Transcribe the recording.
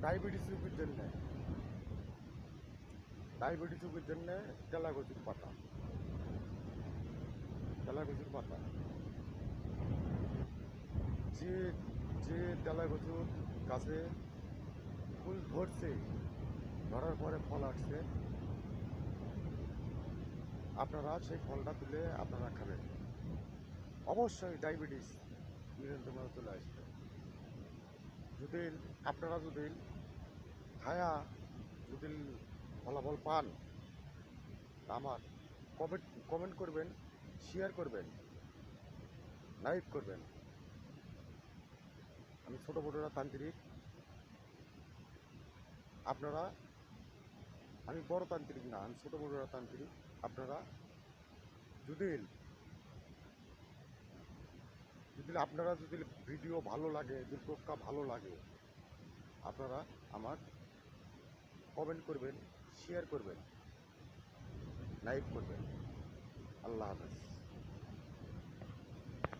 Diabetes রোগীর জন্যে diabetes রোগীর জন্যে তেলাগজুর পাতা তেলাগজুর পাতা যে যে তেলাগজুর গাছে ফুল ধরছে, ধরার পরে ফল আসছে, আপনারা সেই ফলটা তুলে আপনারা খাবেন। অবশ্যই ডায়াবেটিস নিয়ন্ত্রণে চলে আসবে। যদি আপনারা যদি খায়া যদি ফলাফল পান, আমার কমেন্ট করবেন, শেয়ার করবেন, লাইক করবেন। আমি ছোট বড়রা তান্ত্রিক, আপনারা, আমি বড় তান্ত্রিক না, আমি ছোট বড়রা তান্ত্রিক। আপনারা যদি যদি আপনারা যদি ভিডিও ভালো লাগে, যদি টোটকা ভালো লাগে, আপনারা আমার কমেন্ট করবেন, শেয়ার করবেন, লাইক করবেন। আল্লাহ হাফেজ।